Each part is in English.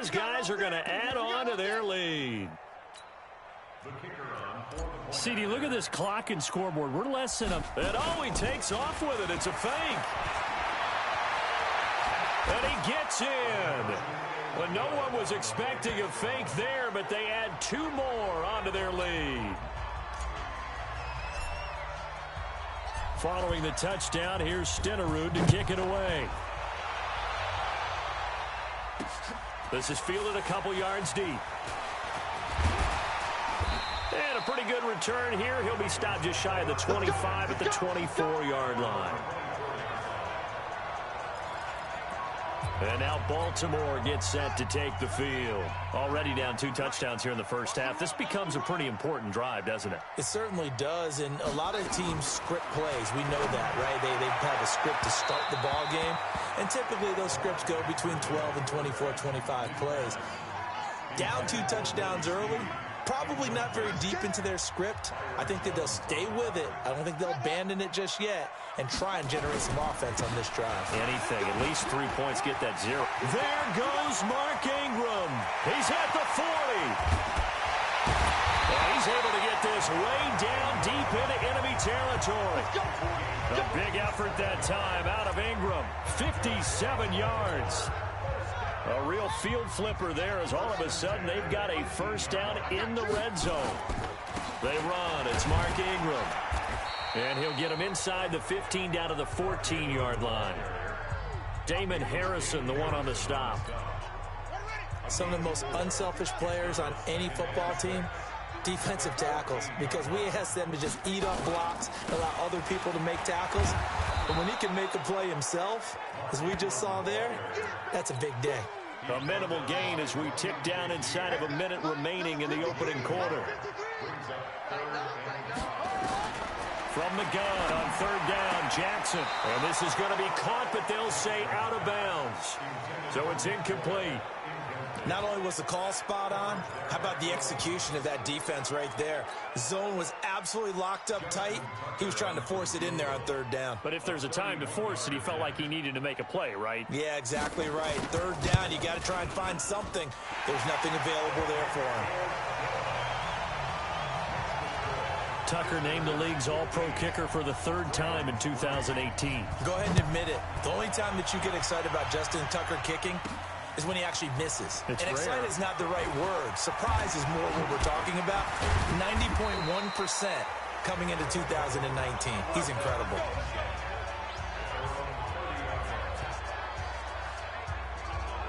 his guys are going to add on to their lead. CD, look at this clock and scoreboard. We're less than a... And he takes off with it. It's a fake. And he gets in. Well, no one was expecting a fake there, but they add 2 more onto their lead. Following the touchdown, here's Stenerud to kick it away. This is fielded a couple yards deep. And a pretty good return here. He'll be stopped just shy of the 25 at the 24-yard line. And now Baltimore gets set to take the field. Already down 2 touchdowns here in the first half. This becomes a pretty important drive, doesn't it? It certainly does, and a lot of teams script plays. We know that, right? They have a script to start the ball game, and typically those scripts go between 12 and 24, 25 plays. Down 2 touchdowns early, probably not very deep into their script. I think that they'll stay with it. I don't think they'll abandon it just yet and try and generate some offense on this drive. Anything. At least 3 points, get that 0. There goes Mark Ingram. He's at the 40. And he's able to get this way down deep into enemy territory. A big effort that time out of Ingram. 57 yards. A real field flipper there as all of a sudden they've got a first down in the red zone. They run. It's Mark Ingram. And he'll get him inside the 15 down to the 14-yard line. Damon Harrison, the one on the stop. Some of the most unselfish players on any football team, defensive tackles, because we ask them to just eat up blocks, allow other people to make tackles. But when he can make a play himself, as we just saw there, that's a big day. A minimal gain as we tick down inside of a minute remaining in the opening quarter. From the gun on 3rd down, Jackson. And this is going to be caught, but they'll say out of bounds. So it's incomplete. Not only was the call spot on, how about the execution of that defense right there? The zone was absolutely locked up tight. He was trying to force it in there on 3rd down. But if there's a time to force it, he felt like he needed to make a play, right? Yeah, exactly right. 3rd down, you got to try and find something. There's nothing available there for him. Tucker named the league's all-pro kicker for the 3rd time in 2018. Go ahead and admit it. The only time that you get excited about Justin Tucker kicking is when he actually misses. It's and rare. excited is not the right word. Surprise is more what we're talking about. 90.1% coming into 2019. He's incredible.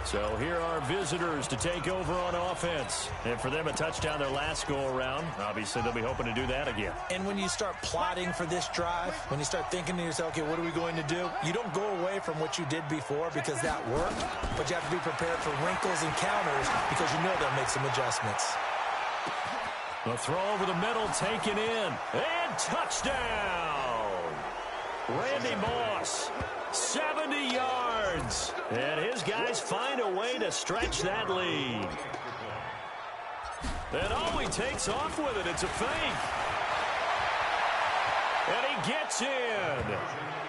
So here are visitors to take over on offense. And for them, a touchdown their last go-around. Obviously, they'll be hoping to do that again. And when you start plotting for this drive, when you start thinking to yourself, okay, what are we going to do? You don't go away from what you did before because that worked, but you have to be prepared for wrinkles and counters because you know they'll make some adjustments. The throw over the middle taken in. And touchdown! Randy Moss, 70 yards. And his guys find a way to stretch that lead. And he takes off with it. It's a fake. And he gets in.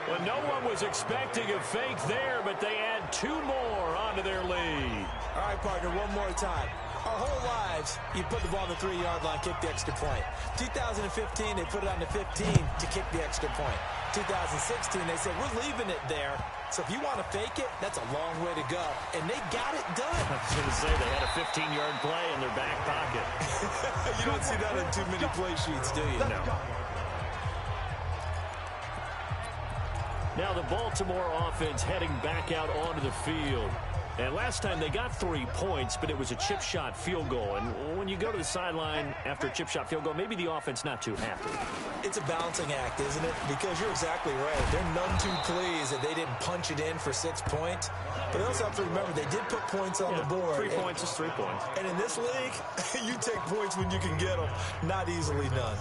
Well, no one was expecting a fake there, but they add 2 more onto their lead. All right, partner, one more time. Our whole lives, you put the ball on the 3-yard line, kick the extra point. 2015, they put it on the 15 to kick the extra point. 2016, they said, we're leaving it there. So if you want to fake it, that's a long way to go. And they got it done. I was going to say they had a 15-yard play in their back pocket. You don't see that on too many play sheets, do you? No. Now the Baltimore offense heading back out onto the field. And last time they got 3 points, but it was a chip shot field goal. And when you go to the sideline after a chip shot field goal, maybe the offense not too happy. It's a balancing act, isn't it? Because you're exactly right. They're none too pleased that they didn't punch it in for 6 points. But they also have to remember they did put points on the board. 3 points is 3 points. And in this league, you take points when you can get them. Not easily done.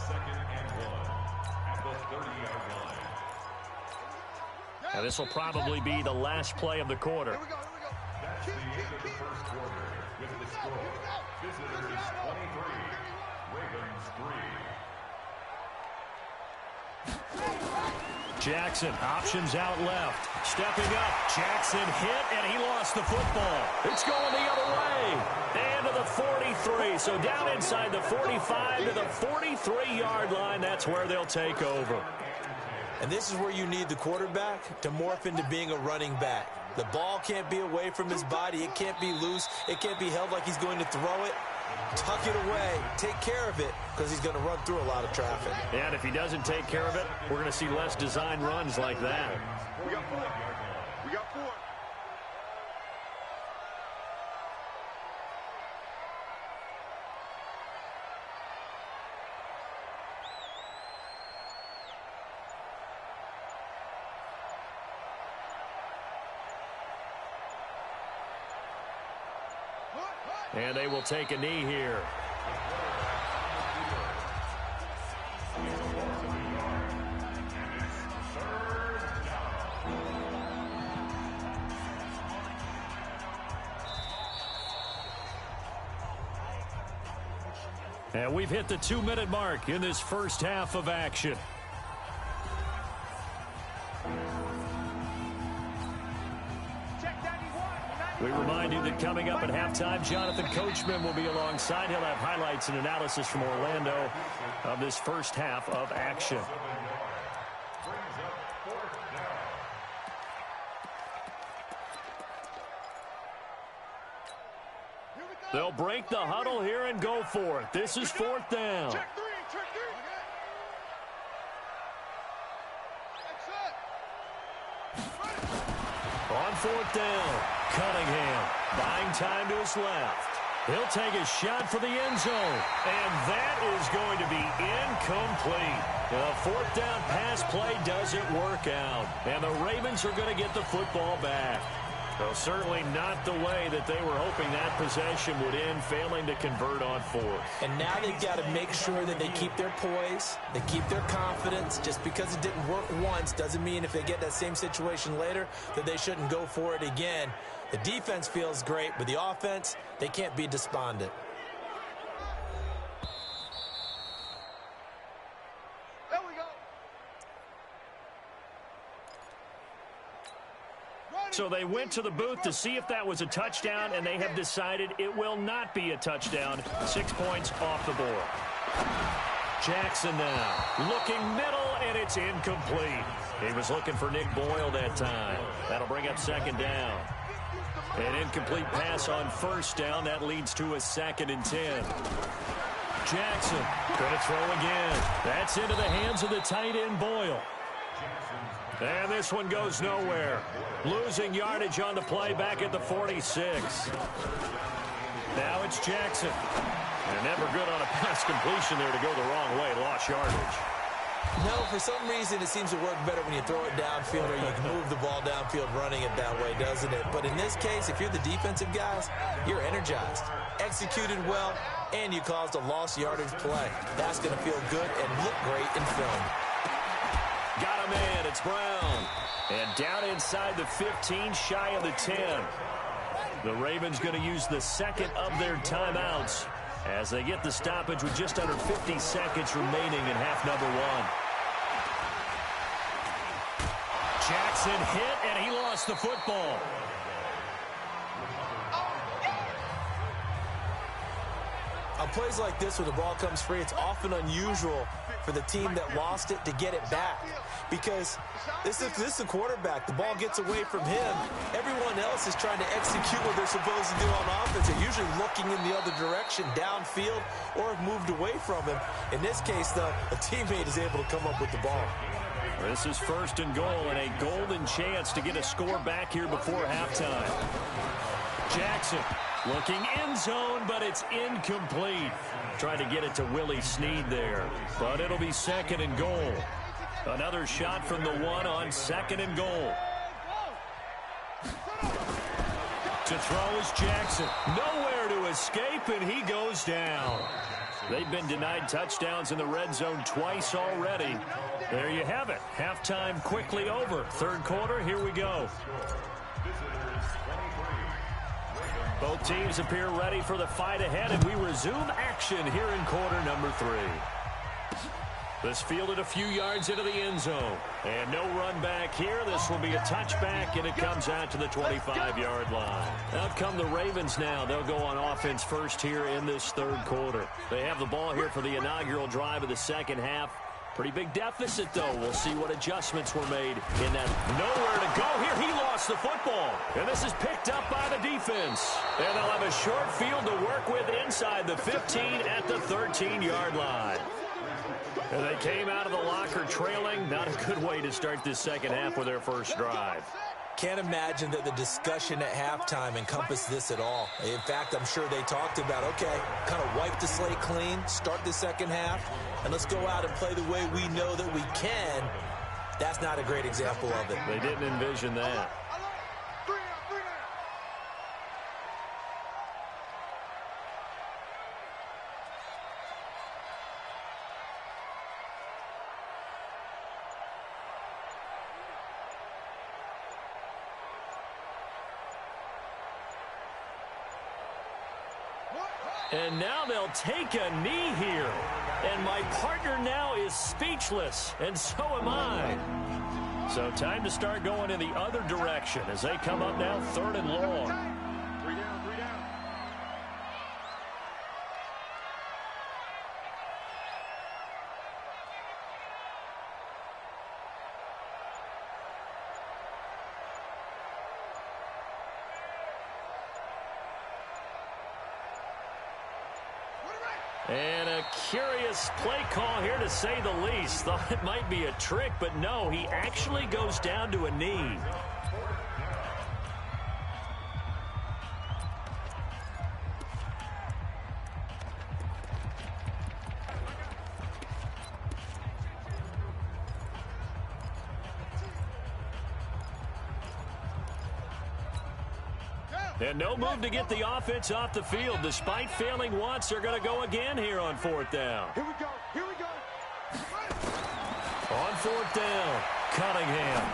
Now this will probably be the last play of the quarter. That's the end of the first quarter with the score. Visitors 23, Ravens 3. Jackson, options out left. Stepping up, Jackson hit, and he lost the football. It's going the other way. so down inside the 45 to the 43-yard line. That's where they'll take over. And this is where you need the quarterback to morph into being a running back. The ball can't be away from his body. It can't be loose. It can't be held like he's going to throw it. Tuck it away. Take care of it because he's going to run through a lot of traffic. Yeah, and if he doesn't take care of it, we're going to see less design runs like that. We got 4. We got 4. And they will take a knee here. And we've hit the 2-minute mark in this first half of action. We remind you that coming up at halftime, Jonathan Coachman will be alongside. He'll have highlights and analysis from Orlando of this first half of action. They'll break the huddle here and go for it. This is 4th down. Check 3. Check 3. On 4th down, Cunningham buying time to his left. He'll take a shot for the end zone, and that is going to be incomplete. The 4th down pass play doesn't work out, and the Ravens are going to get the football back. So certainly not the way that they were hoping that possession would end, failing to convert on 4th. And now they've got to make sure that they keep their poise, they keep their confidence. Just because it didn't work once doesn't mean if they get that same situation later that they shouldn't go for it again. The defense feels great, but the offense, they can't be despondent. There we go. So they went to the booth to see if that was a touchdown, and they have decided it will not be a touchdown. 6 points off the board. Jackson now looking middle, and it's incomplete. He was looking for Nick Boyle that time. That'll bring up 2nd down. An incomplete pass on 1st down. That leads to a 2nd and 10. Jackson going to throw again. That's into the hands of the tight end Boyle. And this one goes nowhere. Losing yardage on the play back at the 46. Now it's Jackson. And never good on a pass completion there to go the wrong way. Lost yardage. No, for some reason it seems to work better when you throw it downfield or you can move the ball downfield running it that way, doesn't it? But in this case, if you're the defensive guys, you're energized, executed well, and you caused a lost yardage play. That's going to feel good and look great in film. Got a man. It's Brown. And down inside the 15, shy of the 10. The Ravens going to use the 2nd of their timeouts as they get the stoppage with just under 50 seconds remaining in half number 1. Jackson hit, and he lost the football. On plays like this where the ball comes free, it's often unusual for the team that lost it to get it back. Because this is a quarterback. The ball gets away from him. Everyone else is trying to execute what they're supposed to do on offense. They're usually looking in the other direction, downfield, or have moved away from him. In this case, though, a teammate is able to come up with the ball. This is 1st and goal, and a golden chance to get a score back here before halftime. Jackson looking end zone, but it's incomplete. Tried to get it to Willie Snead there, but it'll be 2nd and goal. Another shot from the 1 on 2nd and goal. To throw is Jackson. Nowhere to escape, and he goes down. They've been denied touchdowns in the red zone twice already. There you have it. Halftime quickly over. 3rd quarter, here we go. Both teams appear ready for the fight ahead, and we resume action here in quarter number 3. This fielded a few yards into the end zone. And no run back here. This will be a touchback, and it comes out to the 25-yard line. Out come the Ravens now. They'll go on offense first here in this third quarter. They have the ball here for the inaugural drive of the second half. Pretty big deficit, though. We'll see what adjustments were made in that. Nowhere to go here. He lost the football. And this is picked up by the defense. And they'll have a short field to work with inside the 15 at the 13-yard line. And they came out of the locker trailing. Not a good way to start this second half with their first drive. Can't imagine that the discussion at halftime encompassed this at all. In fact, I'm sure they talked about, okay, kind of wipe the slate clean, start the second half, and let's go out and play the way we know that we can. That's not a great example of it. They didn't envision that. And now they'll take a knee here. And my partner now is speechless, and so am I. So time to start going in the other direction as they come up now third and long. 3 down, 3 down. And a curious play call here, to say the least. Thought it might be a trick, but no, he actually goes down to a knee. And no move to get the offense off the field. Despite failing once, they're going to go again here on fourth down. Here we go. Here we go. On fourth down, Cunningham.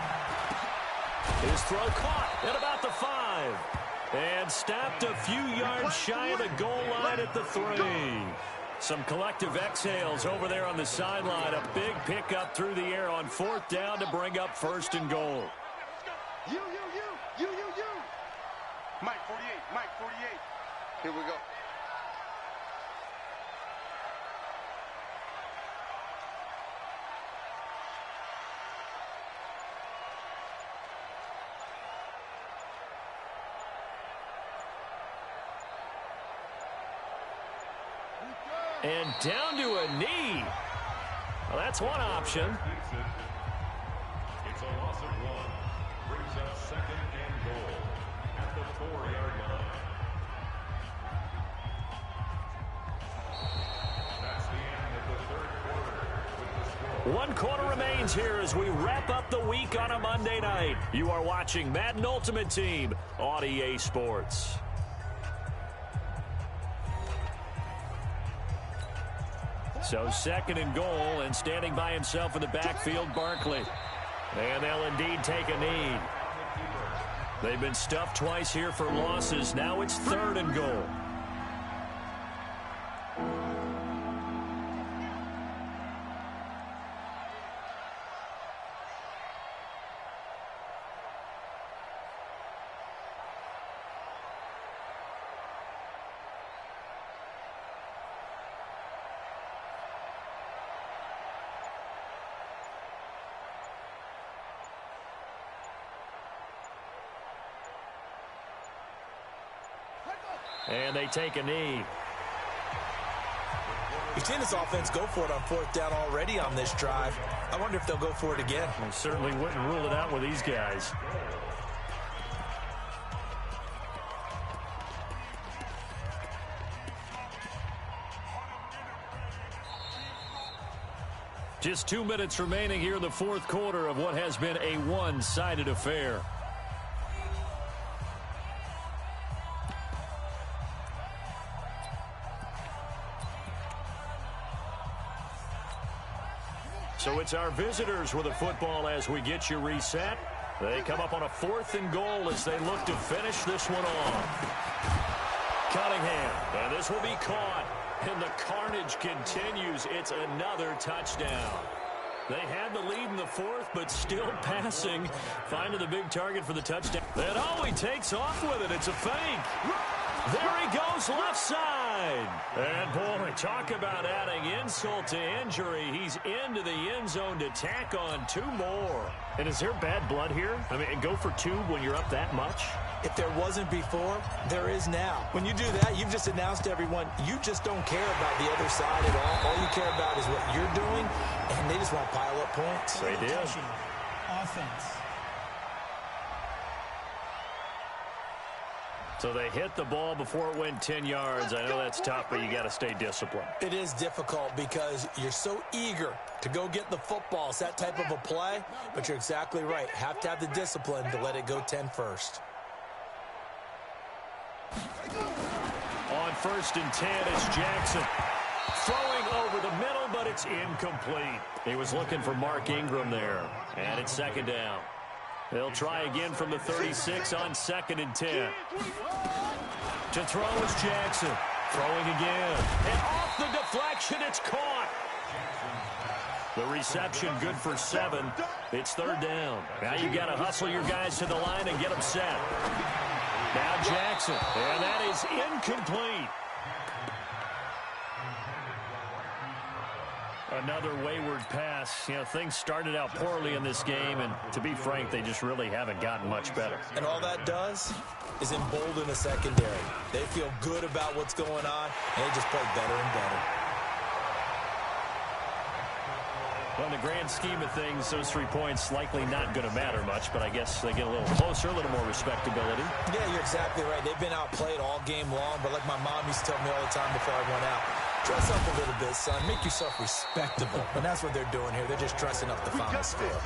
His throw caught at about the 5. And stopped a few yards shy of the goal line at the 3. Some collective exhales over there on the sideline. A big pickup through the air on fourth down to bring up first and goal. You. Mike 48, Mike 48. Here we go. And down to a knee. Well, that's one option. It's a loss of 1. Brings up second and goal at the 4-yard line. That's the end of the third quarter with the score. 1 quarter remains here as we wrap up the week on a Monday night. You are watching Madden Ultimate Team on EA Sports. So second and goal, and standing by himself in the backfield, Barkley. And they'll indeed take a knee. They've been stuffed twice here for losses. Now it's third and goal. And they take a knee. You've seen this offense go for it on fourth down already on this drive. I wonder if they'll go for it again. I certainly wouldn't rule it out with these guys. Just 2 minutes remaining here in the fourth quarter of what has been a one-sided affair. So it's our visitors with the football as we get you reset. They come up on a 4th and goal as they look to finish this one off. Cunningham, and this will be caught. And the carnage continues. It's another touchdown. They had the lead in the fourth, but still passing. Finding the big target for the touchdown. And oh, he takes off with it. It's a fake. There he goes, left side. And, boy, talk about adding insult to injury. He's into the end zone to tack on 2 more. And is there bad blood here? I mean, go for 2 when you're up that much? If there wasn't before, there is now. When you do that, you've just announced to everyone, you just don't care about the other side at all. All you care about is what you're doing, and they just want to pile up points. They did. Offense. So they hit the ball before it went 10 yards. I know that's tough, but you got to stay disciplined. It is difficult because you're so eager to go get the football. It's that type of a play, but you're exactly right. Have to have the discipline to let it go 10 first. On 1st and 10, it's Jackson. Throwing over the middle, but it's incomplete. He was looking for Mark Ingram there, and it's 2nd down. They'll try again from the 36 on 2nd and 10. To throw is Jackson. Throwing again. And off the deflection, it's caught. The reception good for 7. It's 3rd down. Now you got to hustle your guys to the line and get them set. Now Jackson. And that is incomplete. Another wayward pass. You know, things started out poorly in this game, and to be frank, they just really haven't gotten much better. And all that does is embolden the secondary. They feel good about what's going on, and they just play better and better. Well, in the grand scheme of things, those 3 points likely not going to matter much, but I guess they get a little closer, a little more respectability. Yeah, you're exactly right. They've been outplayed all game long, but like my mom used to tell me all the time before I went out, dress up a little bit, son. Make yourself respectable. And that's what they're doing here. They're just dressing up the final score.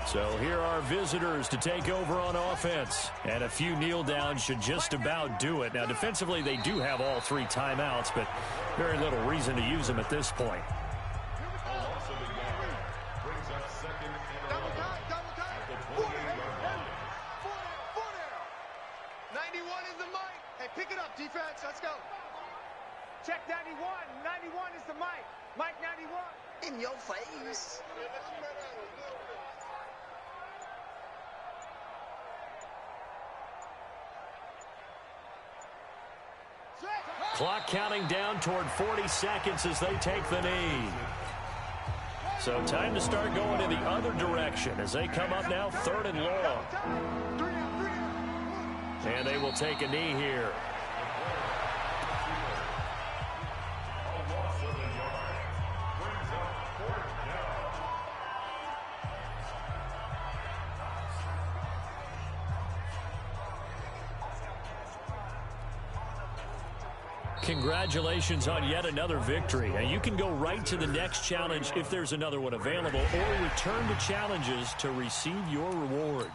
So here are visitors to take over on offense. And a few kneel downs should just about do it. Now, defensively, they do have all 3 timeouts, but very little reason to use them at this point. Pick it up, defense. Let's go. Check 91. 91 is the mic. Mike 91. In your face. Clock counting down toward 40 seconds as they take the knee. So time to start going in the other direction as they come up now 3rd and long. And they will take a knee here. Congratulations on yet another victory. Now you can go right to the next challenge if there's another one available, or return to challenges to receive your reward.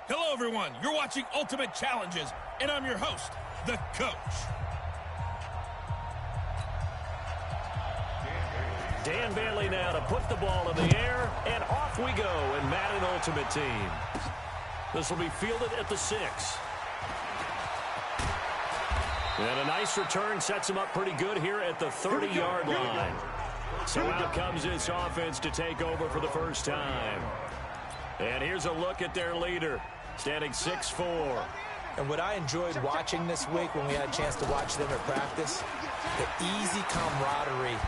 Hello, everyone. You're watching Ultimate Challenges, and I'm your host, the coach. Dan Bailey now to put the ball in the air, and off we go in Madden Ultimate Team. This will be fielded at the 6. And a nice return sets him up pretty good here at the 30-yard line. So out comes this offense to take over for the first time. And here's a look at their leader, standing 6'4". And what I enjoyed watching this week when we had a chance to watch them at practice, the easy camaraderie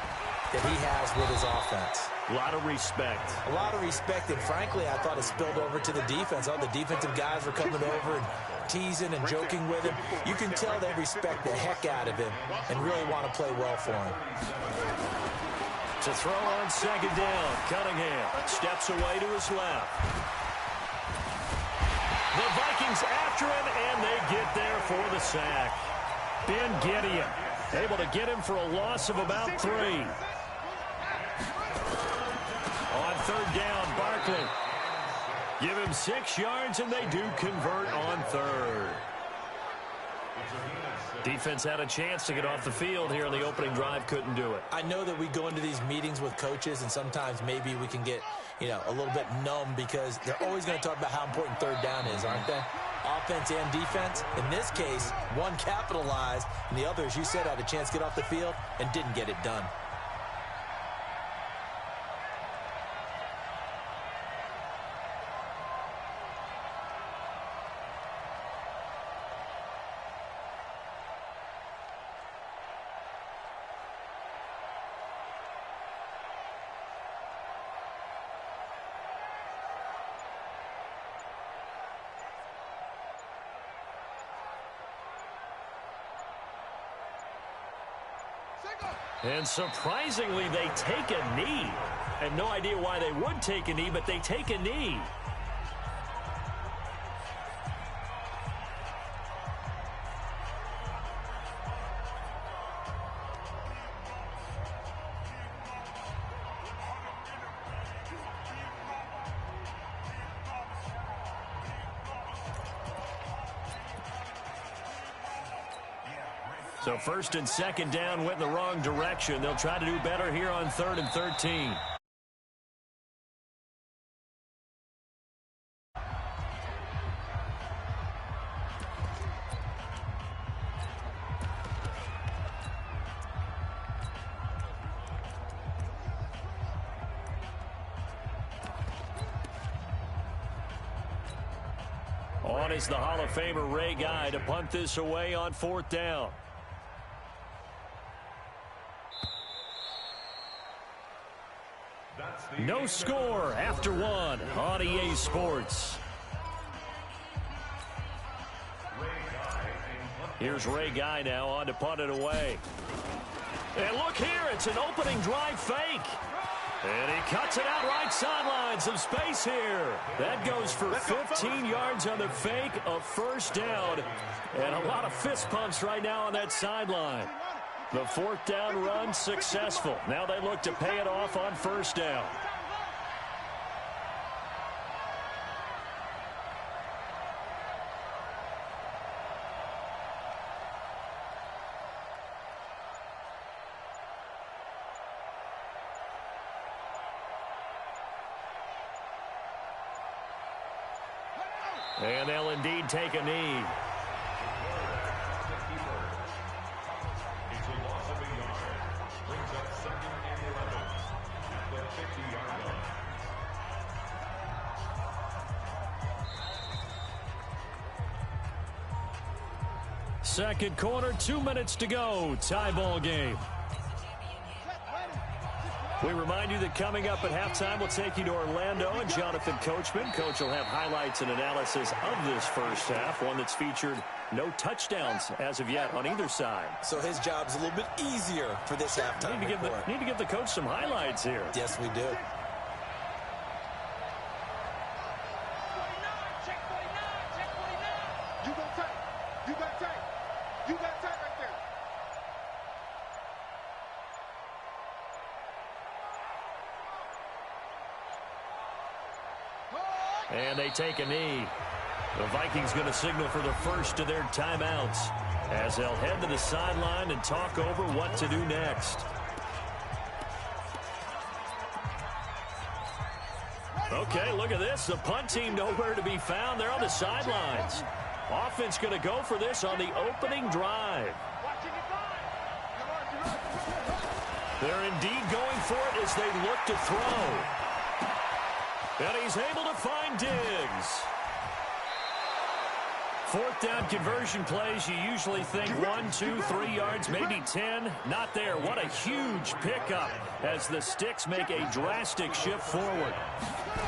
that he has with his offense. A lot of respect. A lot of respect, and frankly, I thought it spilled over to the defense. All the defensive guys were coming over and teasing and joking with him. You can tell they respect the heck out of him and really want to play well for him. To throw on second down, Cunningham steps away to his left. The Vikings after him, and they get there for the sack. Ben Gideon able to get him for a loss of about 3. On third down, Barkley. Give him 6 yards, and they do convert on third. Defense had a chance to get off the field here in the opening drive, couldn't do it. I know that we go into these meetings with coaches, and sometimes maybe we can get, a little bit numb because they're always going to talk about how important third down is, aren't they? Offense and defense. In this case, one capitalized, and the other, as you said, had a chance to get off the field and didn't get it done. And surprisingly, they take a knee. I have no idea why they would take a knee, but they take a knee. So first and second down went in the wrong direction. They'll try to do better here on 3rd and 13. On is the Hall of Famer Ray Guy to punt this away on 4th down. No score after 1 on EA Sports. Here's Ray Guy now on to punt it away. And look here, it's an opening drive fake. And he cuts it out right sideline. Some space here. That goes for 15 yards on the fake, a first down. And a lot of fist pumps right now on that sideline. The 4th down run successful. Now they look to pay it off on 1st down. And they'll indeed take a knee. Second quarter, 2 minutes to go. Tie ball game. We remind you that coming up at halftime, we'll take you to Orlando and Jonathan Coachman. Coach will have highlights and analysis of this first half, one that's featured no touchdowns as of yet on either side. So his job's a little bit easier for this halftime report. Need to give the coach some highlights here. Yes, we do. And they take a knee. The Vikings going to signal for the first of their timeouts as they'll head to the sideline and talk over what to do next. Okay, look at this. The punt team nowhere to be found. They're on the sidelines. Offense going to go for this on the opening drive. They're indeed going for it as they look to throw. And he's able to find Diggs. Fourth down conversion plays, you usually think 1, 2, 3 yards, maybe 10. Not there. What a huge pickup as the sticks make a drastic shift forward.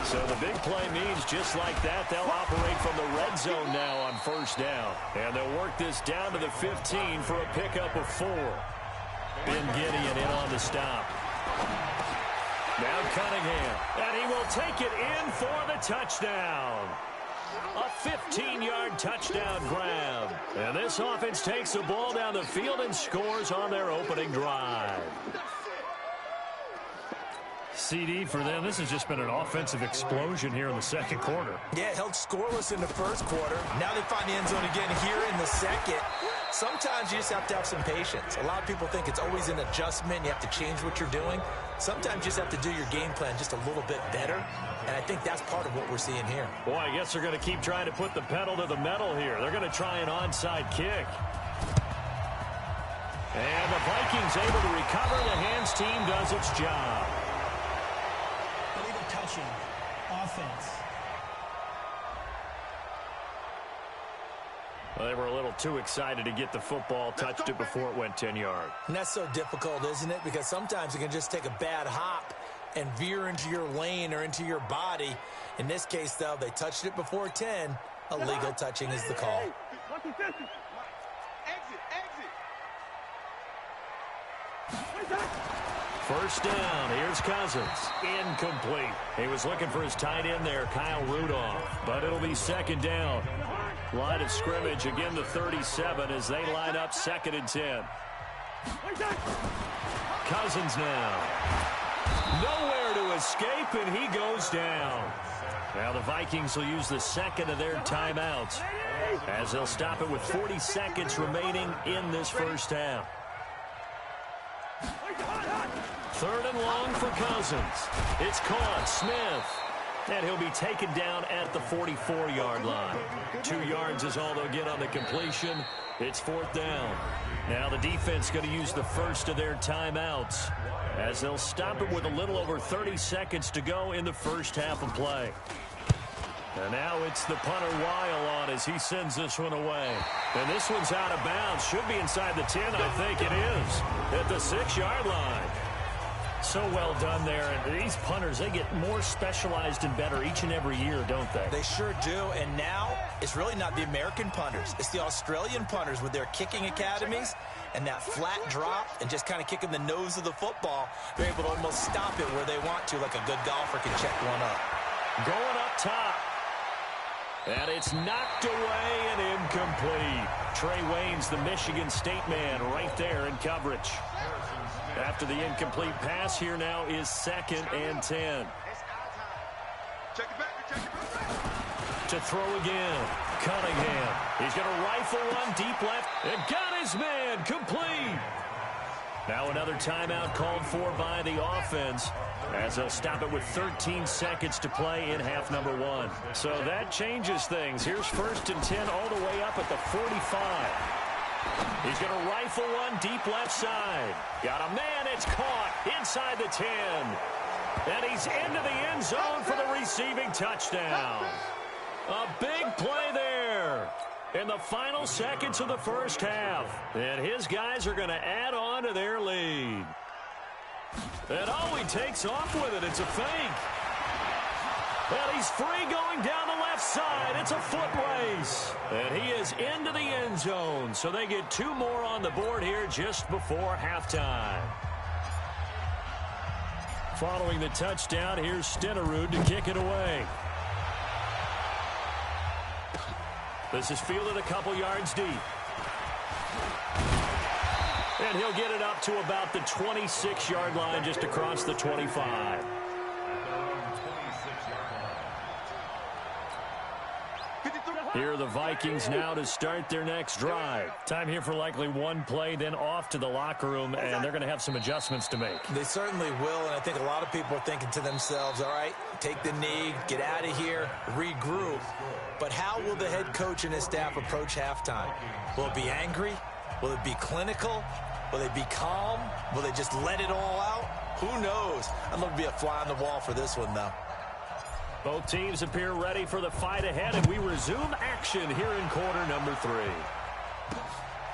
So the big play means just like that, they'll operate from the red zone now on first down. And they'll work this down to the 15 for a pickup of 4. Ben Gideon in on the stop. Now Cunningham, and he will take it in for the touchdown. A 15-yard touchdown grab. And this offense takes the ball down the field and scores on their opening drive. CD for them. This has just been an offensive explosion here in the second quarter. Yeah, held scoreless in the first quarter. Now they find the end zone again here in the second. Sometimes you just have to have some patience. A lot of people think it's always an adjustment. You have to change what you're doing. Sometimes you just have to do your game plan just a little bit better. And I think that's part of what we're seeing here. Boy, I guess they're going to keep trying to put the pedal to the metal here. They're going to try an onside kick. And the Vikings able to recover. The hands team does its job. Illegal touching. Offense. Well, they were a little too excited to get the football, touched it before it went 10 yards. And that's so difficult, isn't it? Because sometimes you can just take a bad hop and veer into your lane or into your body. In this case, though, they touched it before 10. Illegal touching is the call. First down, here's Cousins. Incomplete. He was looking for his tight end there, Kyle Rudolph. But it'll be second down. Line of scrimmage, again the 37 as they line up 2nd and 10. Cousins now. Nowhere to escape, and he goes down. Now the Vikings will use the second of their timeouts as they'll stop it with 40 seconds remaining in this first half. 3rd and long for Cousins. It's caught. Smith. And he'll be taken down at the 44-yard line. 2 yards is all they'll get on the completion. It's 4th down. Now the defense going to use the first of their timeouts as they'll stop it with a little over 30 seconds to go in the first half of play. And now it's the punter Weil on as he sends this one away. And this one's out of bounds. Should be inside the 10, I think it is. At the 6-yard line. So well done there. And these punters, they get more specialized and better each and every year, don't they? They sure do. And now it's really not the American punters. It's the Australian punters with their kicking academies and that flat drop and just kind of kicking the nose of the football. They're able to almost stop it where they want to, like a good golfer can check one up. Going up top. And it's knocked away and incomplete. Trey Waynes, the Michigan State man, right there in coverage. After the incomplete pass, here now is 2nd and 10. To throw again. Cunningham. He's going to rifle one deep left. And got his man. Complete. Now another timeout called for by the offense as they'll stop it with 13 seconds to play in half number 1. So that changes things. Here's 1st and 10 all the way up at the 45. He's going to rifle one deep left side. Got a man. It's caught inside the 10. And he's into the end zone for the receiving touchdown. A big play there in the final seconds of the first half. And his guys are going to add on to their lead. And oh, he takes off with it. It's a fake. And he's free going down the left side. It's a foot race. And he is into the end zone. So they get 2 more on the board here just before halftime. Following the touchdown, here's Stenerud to kick it away. This is fielded a couple yards deep. And he'll get it up to about the 26-yard line just across the 25. Here are the Vikings now to start their next drive. Time here for likely one play, then off to the locker room, and they're going to have some adjustments to make. They certainly will, and I think a lot of people are thinking to themselves, all right, take the knee, get out of here, regroup. But how will the head coach and his staff approach halftime? Will it be angry? Will it be clinical? Will they be calm? Will they just let it all out? Who knows? I'd love to be a fly on the wall for this one, though. Both teams appear ready for the fight ahead, and we resume action here in quarter number 3.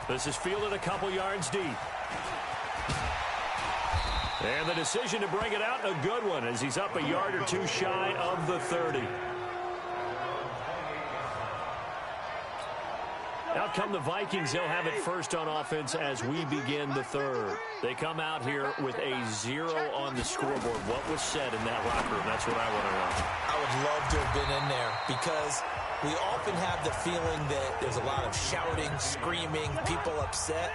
This is fielded a couple yards deep. And the decision to bring it out, a good one, as he's up a yard or two shy of the 30. Out come the Vikings. They'll have it first on offense as we begin the third. They come out here with a 0 on the scoreboard. What was said in that locker room? That's what I want to know. I would love to have been in there because we often have the feeling that there's a lot of shouting, screaming, people upset.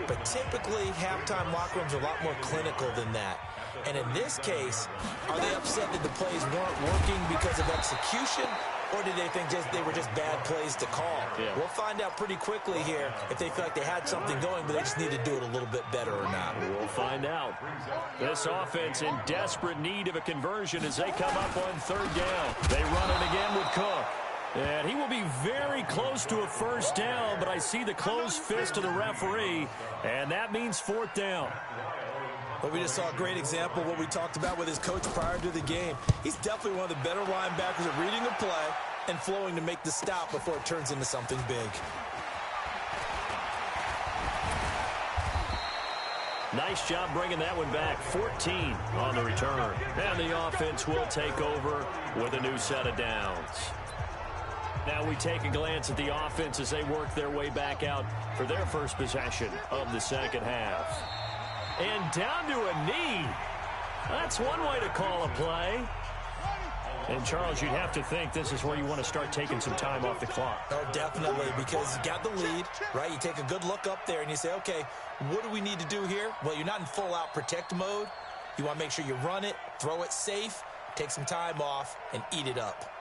But typically, halftime locker rooms are a lot more clinical than that. And in this case, are they upset that the plays weren't working because of execution? Or did they think they were just bad plays to call? Yeah. We'll find out pretty quickly here if they feel like they had something going, but they just need to do it a little bit better or not. We'll find out. This offense in desperate need of a conversion as they come up on third down. They run it again with Cook. And he will be very close to a first down, but I see the closed fist of the referee, and that means fourth down. But we just saw a great example of what we talked about with his coach prior to the game. He's definitely one of the better linebackers at reading the play and flowing to make the stop before it turns into something big. Nice job bringing that one back. 14 on the return. And the offense will take over with a new set of downs. Now we take a glance at the offense as they work their way back out for their first possession of the second half. And down to a knee. That's one way to call a play. And, Charles, you'd have to think this is where you want to start taking some time off the clock. Oh, definitely, because you got the lead, right? You take a good look up there and you say, okay, what do we need to do here? Well, you're not in full-out protect mode. You want to make sure you run it, throw it safe, take some time off, and eat it up.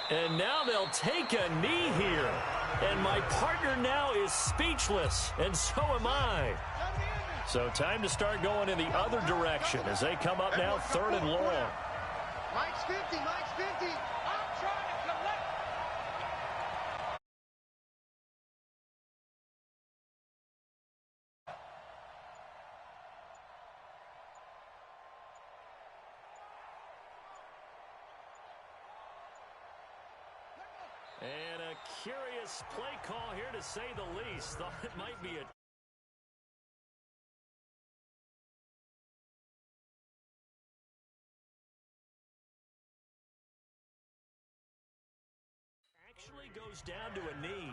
And now they'll take a knee here. And my partner now is speechless, and so am I. So time to start going in the other direction as they come up now third and long. Mike's 50, Mike's 50. I'm trying to collect. And a curious play call here, to say the least. Thought it might be a... Actually goes down to a knee.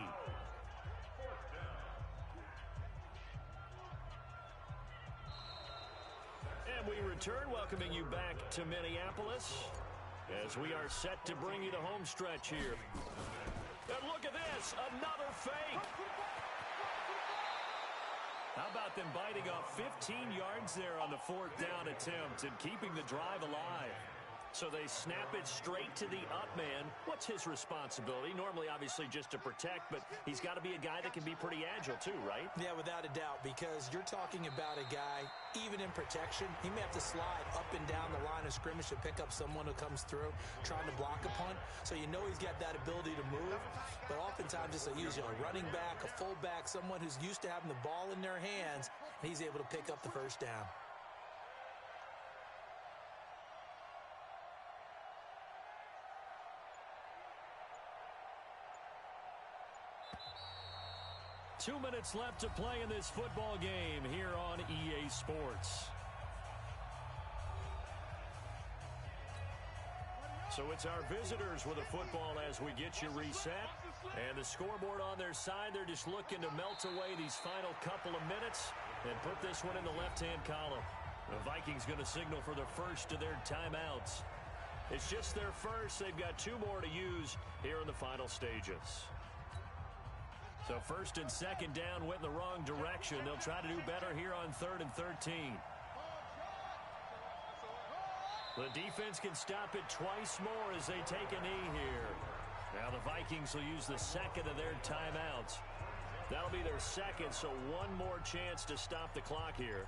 And we return, welcoming you back to Minneapolis as we are set to bring you the home stretch here. And look at this, another fake. How about them biting off 15 yards there on the fourth down attempt and keeping the drive alive? So they snap it straight to the up man. What's his responsibility? Normally, obviously, just to protect, but he's got to be a guy that can be pretty agile too, right? Yeah, without a doubt, because you're talking about a guy, even in protection, he may have to slide up and down the line of scrimmage to pick up someone who comes through trying to block a punt. So you know he's got that ability to move, but oftentimes it's usually a running back, a fullback, someone who's used to having the ball in their hands, and he's able to pick up the first down. Two minutes left to play in this football game here on EA Sports. So it's our visitors with a football as we get you reset. And the scoreboard on their side, they're just looking to melt away these final couple of minutes and put this one in the left-hand column. The Vikings going to signal for the first of their timeouts. It's just their first. They've got two more to use here in the final stages. So first and second down went in the wrong direction. They'll try to do better here on 3rd and 13. The defense can stop it twice more as they take a knee here. Now the Vikings will use the second of their timeouts. That'll be their second, so one more chance to stop the clock here,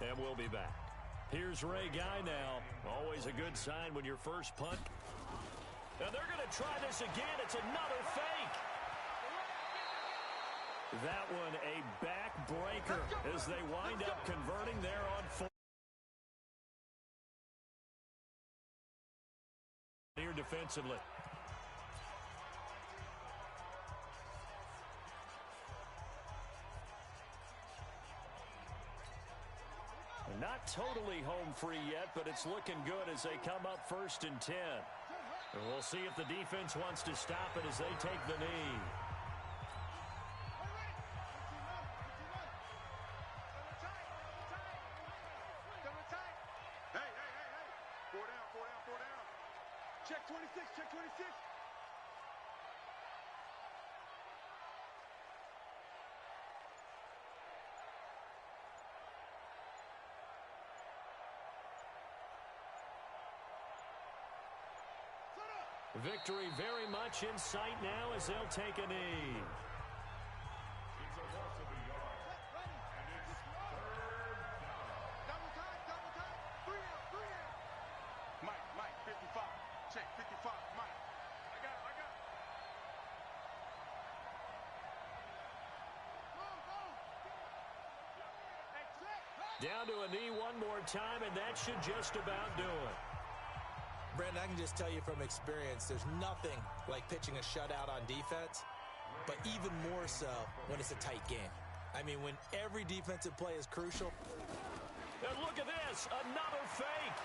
and we'll be back. Here's Ray Guy now. Always a good sign when your first punt. Now they're going to try this again. It's another fake. That one a backbreaker as they wind up converting there on 4. Here defensively. Not totally home free yet, but it's looking good as they come up 1st and 10. And we'll see if the defense wants to stop it as they take the knee. Hey. 4 down. Check 26. Victory very much in sight now as they'll take a knee. It's a loss of a yard. And it's 3rd down. Double time. 3 out. Mike, 55. Check 55. Mike. I got it. Go. Down to a knee one more time, and that should just about do it. Brandon, I can just tell you from experience, there's nothing like pitching a shutout on defense, but even more so when it's a tight game. I mean, when every defensive play is crucial. And look at this, another fake.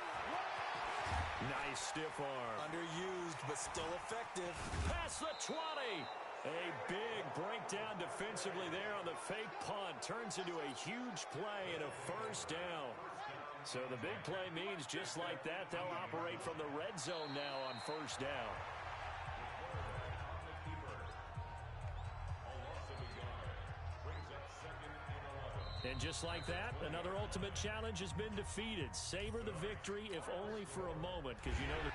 Nice stiff arm. Underused, but still effective. Past the 20. A big breakdown defensively there on the fake punt. Turns into a huge play and a 1st down. So the big play means just like that, they'll operate from the red zone now on 1st down. And just like that, another ultimate challenge has been defeated. Savor the victory, if only for a moment, because you know that.